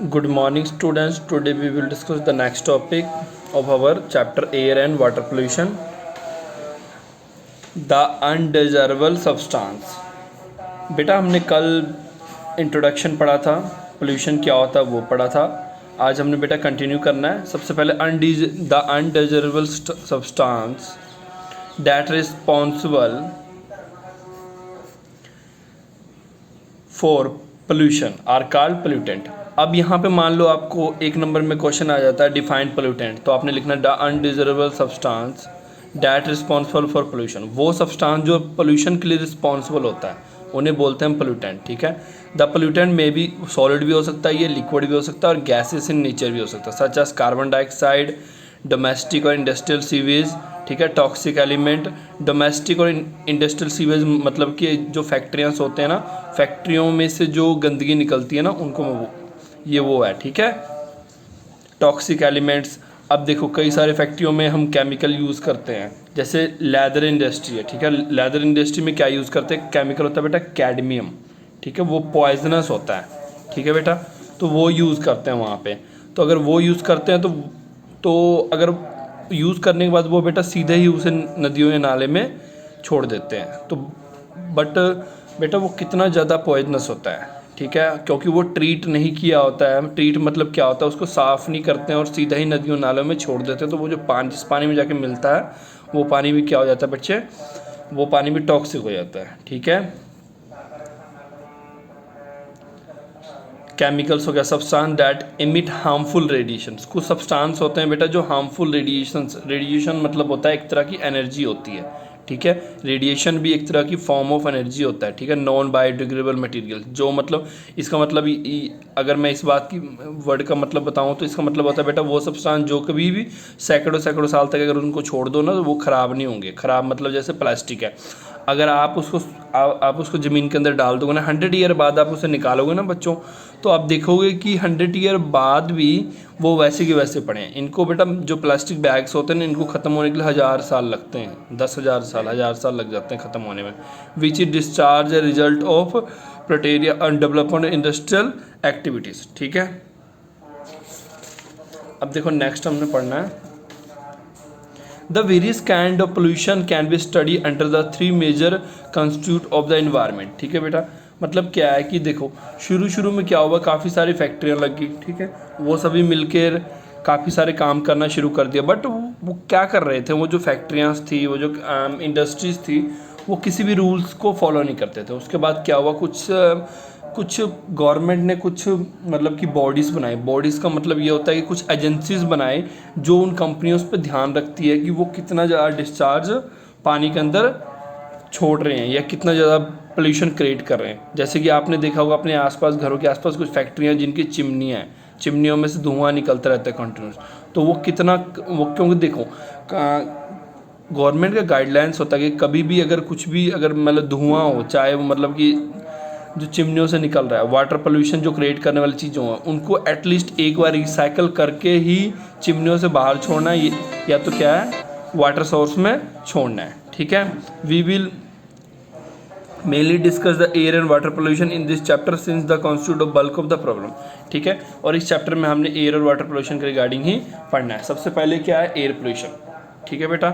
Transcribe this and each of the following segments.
Good morning, students. Today we will discuss the next topic of our chapter Air and Water Pollution, the undesirable substance. बेटा हमने कल introduction पढ़ा था, pollution क्या होता है वो पढ़ा था. आज हमने बेटा कंटिन्यू करना है. सबसे पहले the undesirable substance that responsible for pollution are called pollutant. अब यहाँ पे मान लो आपको एक नंबर में क्वेश्चन आ जाता है डिफाइंड पोल्यूटेंट, तो आपने लिखना the undesirable substance that responsible for pollution. वो सब्सटेंस जो पोल्यूशन के लिए रिस्पॉन्सिबल होता है उन्हें बोलते हैं पोल्यूटेंट. ठीक है. द पोल्यूटेंट में भी सॉलिड भी हो सकता है, ये लिक्विड भी हो सकता है और गैसेस इन नेचर भी हो सकता है, such as carbon dioxide, domestic और इंडस्ट्रियल सीवेज. ठीक है. Toxic element. डोमेस्टिक और इंडस्ट्रियल सीवेज मतलब कि जो फैक्ट्रियाँ होते हैं ना, फैक्ट्रियों में से जो गंदगी निकलती है ना उनको वो है. ठीक है. Toxic elements. अब देखो कई सारे फैक्ट्रियों में हम केमिकल यूज़ करते हैं, जैसे लेदर इंडस्ट्री है. ठीक है. लेदर इंडस्ट्री में क्या यूज़ करते हैं, केमिकल होता है बेटा कैडमियम. ठीक है. वो पॉइजनस होता है. ठीक है बेटा. तो वो यूज़ करते हैं वहाँ पे. तो अगर वो यूज़ करते हैं तो अगर यूज़ करने के बाद वो बेटा सीधे ही उसे नदियों या नाले में छोड़ देते हैं. तो बट बेटा वो कितना ज़्यादा पॉइजनस होता है. ठीक है. क्योंकि वो ट्रीट नहीं किया होता है. ट्रीट मतलब क्या होता है, उसको साफ़ नहीं करते हैं और सीधा ही नदियों नालों में छोड़ देते हैं. तो वो जो जिस पानी में जाके मिलता है वो पानी भी क्या हो जाता है बच्चे, वो पानी भी टॉक्सिक हो जाता है. ठीक है. केमिकल्स हो गया. Substance that emit harmful radiations. कुछ सब्सटेंस होते हैं बेटा जो हार्मफुल रेडिएशन मतलब होता है एक तरह की एनर्जी होती है. ठीक है. रेडिएशन भी एक तरह की फॉर्म ऑफ एनर्जी होता है. ठीक है. नॉन बायोडिग्रेडेबल मटेरियल जो मतलब इसका मतलब अगर मैं इस बात की वर्ड का मतलब बताऊं तो इसका मतलब होता है बेटा वो सब्सटेंस जो कभी भी सैकड़ों सैकड़ों साल तक अगर उनको छोड़ दो ना तो वो ख़राब नहीं होंगे. ख़राब मतलब जैसे प्लास्टिक है, अगर आप उसको ज़मीन के अंदर डाल दोगे ना, 100 ईयर बाद आप उसे निकालोगे ना बच्चों, तो आप देखोगे कि 100 ईयर बाद भी वो वैसे के वैसे पड़े हैं. इनको बेटा जो प्लास्टिक बैग्स होते हैं ना इनको ख़त्म होने के लिए 1000 साल लगते हैं. 10,000 साल लग जाते हैं ख़त्म होने में. Which is discharge a result of प्रोटेरिया एंड डेवलपमेंट इंडस्ट्रियल एक्टिविटीज़. ठीक है. अब देखो नेक्स्ट हमने पढ़ना है the various kind of pollution can be study under the 3 major constitute of the environment. ठीक है बेटा. मतलब क्या है कि देखो शुरू में क्या हुआ, काफ़ी सारी फैक्ट्रियाँ लग गई. ठीक है. वो सभी मिलकर काफ़ी सारे काम करना शुरू कर दिया. बट वो क्या कर रहे थे, वो जो फैक्ट्रियाँ थी, वो जो इंडस्ट्रीज़ थी, वो किसी भी रूल्स को फॉलो नहीं करते थे. उसके बाद क्या हुआ, कुछ गवर्नमेंट ने कुछ मतलब कि बॉडीज़ बनाई. बॉडीज़ का मतलब ये होता है कि कुछ एजेंसीज़ बनाए जो उन कंपनियों पर ध्यान रखती है कि वो कितना ज़्यादा डिस्चार्ज पानी के अंदर छोड़ रहे हैं या कितना ज़्यादा पोल्यूशन क्रिएट कर रहे हैं. जैसे कि आपने देखा होगा अपने आसपास, घरों के आसपास कुछ फैक्ट्रियाँ जिनकी चिमनियाँ हैं, चिमनियों में से धुआं निकलता रहता है कंटिन्यूस. तो वो क्योंकि देखो गवर्नमेंट का गाइडलाइंस होता है कि कभी भी अगर कुछ भी अगर मतलब धुआं हो, चाहे वो मतलब कि जो चिमनियों से निकल रहा है, वाटर पोल्यूशन जो क्रिएट करने वाली चीज़ों हैं, उनको एटलीस्ट एक बार रिसाइकल करके ही चिमनियों से बाहर छोड़ना है, या तो क्या है वाटर सोर्स में छोड़ना है. ठीक है. We will mainly discuss the air and water pollution in this chapter since the constitute of bulk of the problem. ठीक है. और इस चैप्टर में हमने एयर और वाटर पोल्यूशन के रिगार्डिंग ही पढ़ना है. सबसे पहले क्या है एयर पोल्यूशन. ठीक है बेटा.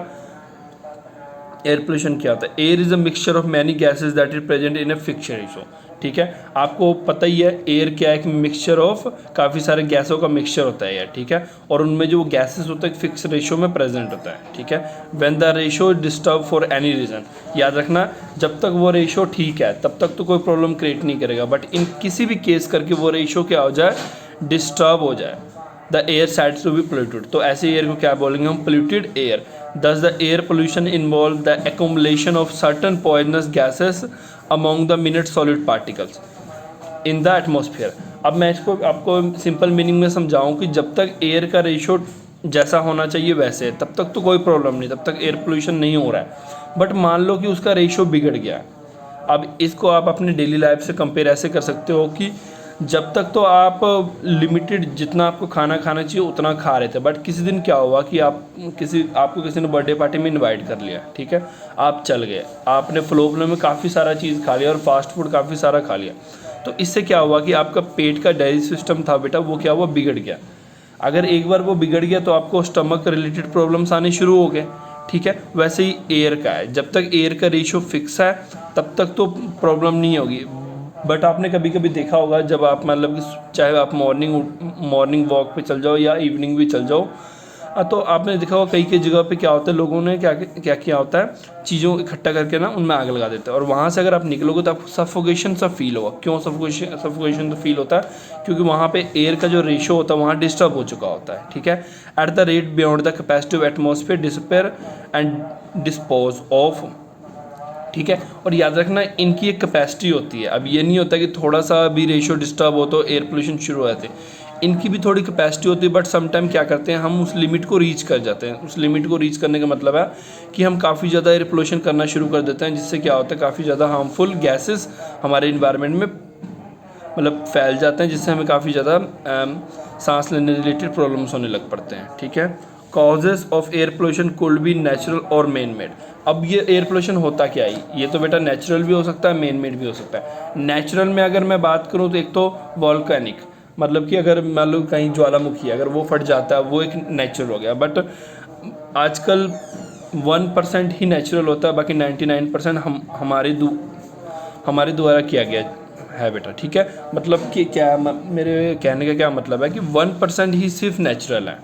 एयर पोल्यूशन क्या होता है. Air is a mixture of many gases that is present in a fixed ratio. ठीक है. आपको पता ही है एयर क्या है कि मिक्सचर ऑफ काफ़ी सारे गैसों का मिक्सचर होता है यार. ठीक है. और उनमें जो गैसेस होता है फिक्स रेशो में प्रेजेंट होता है. ठीक है. When the ratio disturb for any reason, याद रखना जब तक वो रेशो ठीक है तब तक तो कोई प्रॉब्लम क्रिएट नहीं करेगा. बट इन किसी भी केस करके वो रेशो क्या हो जाए, डिस्टर्ब हो जाए, the air sides to be polluted, तो ऐसे एयर को क्या बोलेंगे हम, polluted air. Thus the air pollution involves the accumulation of certain poisonous gases among the minute solid particles in the atmosphere. अब मैं इसको आपको सिंपल मीनिंग में समझाऊं कि जब तक एयर का रेशो जैसा होना चाहिए वैसे है तब तक तो कोई प्रॉब्लम नहीं, तब तक एयर पोल्यूशन नहीं हो रहा है. बट मान लो कि उसका रेशो बिगड़ गया. अब इसको आप अपने डेली लाइफ से कंपेयर ऐसे कर सकते हो कि जब तक तो आप लिमिटेड जितना आपको खाना खाना चाहिए उतना खा रहे थे. बट किसी दिन क्या हुआ कि आपको किसी ने बर्थडे पार्टी में इनवाइट कर लिया. ठीक है. आप चल गए, आपने फ्लो में काफ़ी सारा चीज़ खा लिया और फास्ट फूड काफ़ी सारा खा लिया. तो इससे क्या हुआ कि आपका पेट का डाइजेस्टिव सिस्टम था बेटा, वो क्या हुआ, बिगड़ गया। अगर एक बार वो बिगड़ गया तो आपको स्टमक रिलेटेड प्रॉब्लम्स आने शुरू हो गए, ठीक है। वैसे ही एयर का है, जब तक एयर का रेशियो फिक्स है तब तक तो प्रॉब्लम नहीं होगी। बट आपने कभी कभी देखा होगा, जब आप मतलब कि चाहे आप मॉर्निंग वॉक पे चल जाओ या इवनिंग भी चल जाओ, तो आपने देखा होगा कई कई जगह पे क्या होता है, लोगों ने क्या क्या किया होता है, चीज़ों इकट्ठा करके ना उनमें आग लगा देते हैं, और वहाँ से अगर आप निकलोगे तो आपको सफोकेशन सा फील होगा। क्यों सफोकेशन तो फील होता है, क्योंकि वहाँ पे एयर का जो रेशो होता है वहाँ डिस्टर्ब हो चुका होता है, ठीक है। At the rate beyond the capacity of atmosphere despair and dispose of, ठीक है। और याद रखना इनकी एक कैपेसिटी होती है। अब ये नहीं होता कि थोड़ा सा भी रेशियो डिस्टर्ब हो तो एयर पोल्यूशन शुरू हो जाते हैं, इनकी भी थोड़ी कैपेसिटी होती है। बट सम टाइम क्या करते हैं, हम उस लिमिट को रीच कर जाते हैं। उस लिमिट को रीच करने का मतलब है कि हम काफ़ी ज़्यादा एयर पोल्यूशन करना शुरू कर देते हैं, जिससे क्या होता है, काफ़ी ज़्यादा हार्मफुल गैसेस हमारे इन्वायरमेंट में मतलब फैल जाते हैं, जिससे हमें काफ़ी ज़्यादा सांस लेने रिलेटेड प्रॉब्लम्स होने लग पड़ते हैं, ठीक है। Causes of air pollution could be natural और मैन मेड। अब ये एयर पोल्यूशन होता क्या है, ये तो बेटा नेचुरल भी हो सकता है, मैन मेड भी हो सकता है। नेचुरल में अगर मैं बात करूँ तो एक तो वॉल्केनिक, मतलब कि अगर मान लो कहीं ज्वालामुखी है, अगर वो फट जाता है वो एक नेचुरल हो गया। बट आजकल 1% ही नेचुरल होता है, बाकी 99% हमारे द्वारा किया गया है बेटा, ठीक है। मतलब कि क्या मेरे कहने का क्या मतलब है कि 1% ही सिर्फ नेचुरल है,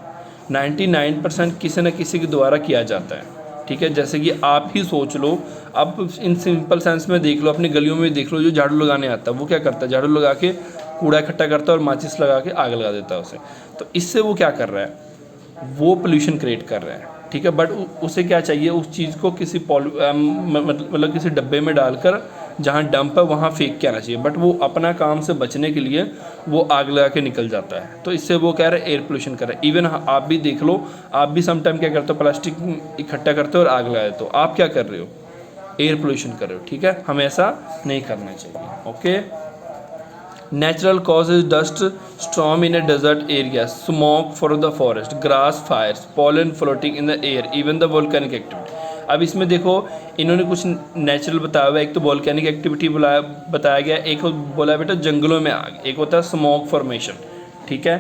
99% किसी न किसी के द्वारा किया जाता है, ठीक है। जैसे कि आप ही सोच लो, आप इन सिंपल सेंस में देख लो, अपनी गलियों में देख लो, जो झाड़ू लगाने आता है वो क्या करता है, झाड़ू लगा के कूड़ा इकट्ठा करता है और माचिस लगा के आग लगा देता है उसे। तो इससे वो क्या कर रहा है, वो पोल्यूशन क्रिएट कर रहा है, ठीक है। बट उसे क्या चाहिए, उस चीज़ को किसी मतलब किसी डब्बे में डालकर जहाँ डंप है वहाँ फेंक के आना चाहिए। बट वो अपना काम से बचने के लिए वो आग लगा के निकल जाता है, तो इससे वो कह रहे हैं एयर पोल्यूशन कर रहा है। इवन आप भी देख लो, आप भी समटाइम क्या करते हो, प्लास्टिक इकट्ठा करते हो और आग लगा देते हो, आप क्या कर रहे हो, एयर पोल्यूशन कर रहे हो, ठीक है। हमें ऐसा नहीं करना चाहिए, okay. Natural causes dust storm in a desert area, smoke from the forest, grass fires, pollen floating in the air, even the volcanic activity। अब इसमें देखो इन्होंने कुछ नेचुरल बताया हुआ है, एक तो वॉल्केनिक एक्टिविटी बताया गया, एक बोला है बेटा जंगलों में आग, एक होता है स्मोक फॉर्मेशन, ठीक है।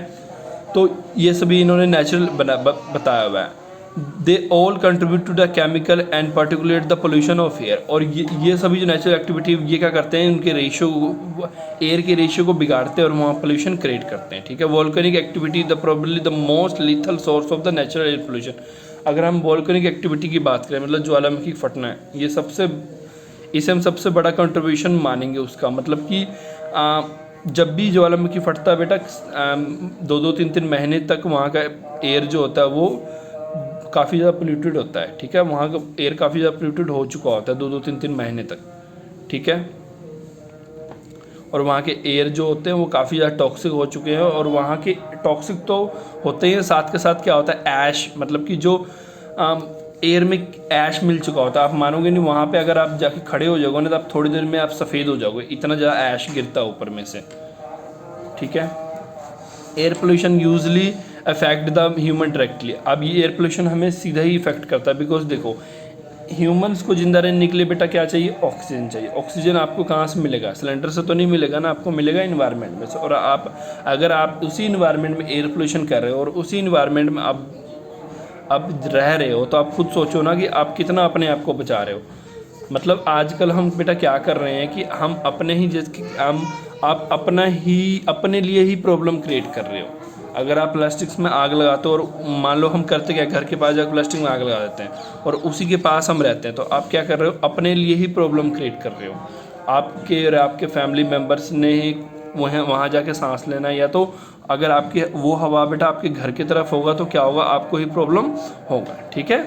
तो ये सभी इन्होंने नेचुरल बताया हुआ है। They all contribute to the chemical and particulate the pollution of air. और ये सभी जो नेचुरल एक्टिविटी ये क्या करते हैं, उनके रेशियो, एयर के रेशियो को बिगाड़ते हैं और वहाँ पोल्यूशन क्रिएट करते हैं, ठीक है। Volcanic activity the probably the most lethal source of the natural air pollution. अगर हम वॉल्केनिक एक्टिविटी की बात करें, मतलब ज्वालामुखी फटना है, ये इसे हम सबसे बड़ा कंट्रीब्यूशन मानेंगे उसका। मतलब कि जब भी ज्वालामुखी फटता है बेटा, 2-3 महीने तक वहाँ का एयर जो होता है वो काफ़ी ज़्यादा पोल्यूटेड होता है, ठीक है। वहाँ का एयर काफ़ी ज़्यादा पोल्यूटेड हो चुका होता है 2-3 महीने तक, ठीक है। और वहाँ के एयर जो होते हैं वो काफ़ी ज़्यादा टॉक्सिक हो चुके हैं, और वहाँ के टॉक्सिक तो होते ही, साथ के साथ क्या होता है, ऐश, मतलब कि जो एयर में ऐश मिल चुका होता है। आप मानोगे नहीं, वहाँ पे अगर आप जाके खड़े हो जाओगे ना तो आप थोड़ी देर में आप सफ़ेद हो जाओगे, इतना ज़्यादा ऐश गिरता है ऊपर में से, ठीक है। Air pollution usually affect the human directly. अब ये एयर पोल्यूशन हमें सीधा ही इफेक्ट करता है, बिकॉज देखो ह्यूमंस को जिंदा रहने के लिए बेटा क्या चाहिए, ऑक्सीजन चाहिए। ऑक्सीजन आपको कहाँ से मिलेगा, सिलेंडर से तो नहीं मिलेगा ना, आपको मिलेगा इन्वायरमेंट में से। और अगर आप उसी इन्वायरमेंट में एयर पोल्यूशन कर रहे हो और उसी इन्वायरमेंट में अब रह रहे हो, तो आप खुद सोचो ना कि आप कितना अपने आप को बचा रहे हो। मतलब आजकल हम बेटा क्या कर रहे हैं कि हम अपने ही आप अपने लिए ही प्रॉब्लम क्रिएट कर रहे हो। अगर आप प्लास्टिक्स में आग लगाते हो, और मान लो हम करते क्या, घर के पास जाकर प्लास्टिक में आग लगा देते हैं और उसी के पास हम रहते हैं, तो आप क्या कर रहे हो, अपने लिए ही प्रॉब्लम क्रिएट कर रहे हो। आपके और आपके फैमिली मेम्बर्स ने ही वहाँ जाके सांस लेना, या तो अगर आपके वो हवा बेटा आपके घर की तरफ होगा तो क्या होगा, आपको ही प्रॉब्लम होगा, ठीक है।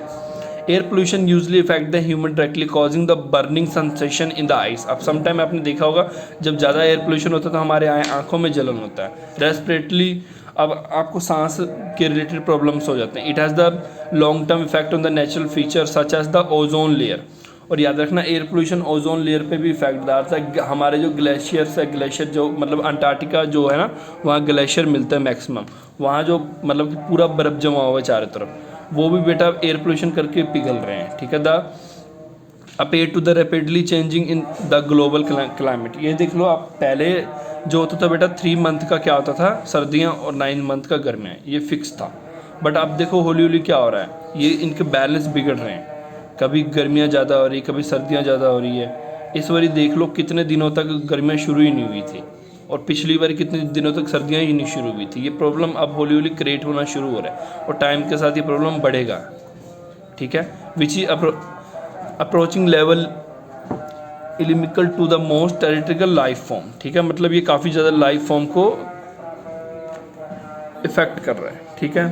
Air pollution usually effect the human directly causing the burning sensation in the eyes. अब समटाइम आपने देखा होगा जब ज़्यादा एयर पोल्यूशन होता है तो हमारे आँखों में जलन होता है, रेस्पिरेटरी, अब आपको सांस के रिलेटेड प्रॉब्लम्स हो जाते हैं। It has the long term effect on the natural feature such as the ozone layer. और याद रखना एयर पोल्यूशन ओजोन लेयर पे भी इफेक्ट डालता है। हमारे जो ग्लेशियर्स है, ग्लेशियर जो मतलब अंटार्कटिका जो है ना, वहाँ ग्लेशियर मिलते हैं मैक्सिमम, वहाँ जो मतलब कि पूरा बर्फ़ जमा हुआ है चारों तरफ, वो भी बेटा एयर पोल्यूशन करके पिघल रहे हैं, ठीक है। The appear to the rapidly changing in the global climate. ये देख लो आप, पहले जो होता था बेटा 3 मंथ का क्या होता था, सर्दियाँ, और 9 मंथ का गर्मियाँ, ये फिक्स था। बट अब देखो हौली हौली क्या हो रहा है, ये इनके बैलेंस बिगड़ रहे हैं, कभी गर्मियाँ ज़्यादा हो रही, कभी सर्दियाँ ज़्यादा हो रही है। इस बारी देख लो कितने दिनों तक गर्मियाँ शुरू ही नहीं हुई थी, और पिछली बार कितने दिनों तक सर्दियाँ ही नहीं शुरू हुई थी। ये प्रॉब्लम अब हौली हौली क्रिएट होना शुरू हो रहा है, और टाइम के साथ ये प्रॉब्लम बढ़ेगा, ठीक है। Which is approaching level inimical to the most terrestrial life form, ठीक है, मतलब ये काफ़ी ज़्यादा लाइफ फॉर्म को इफेक्ट कर रहा है, ठीक है।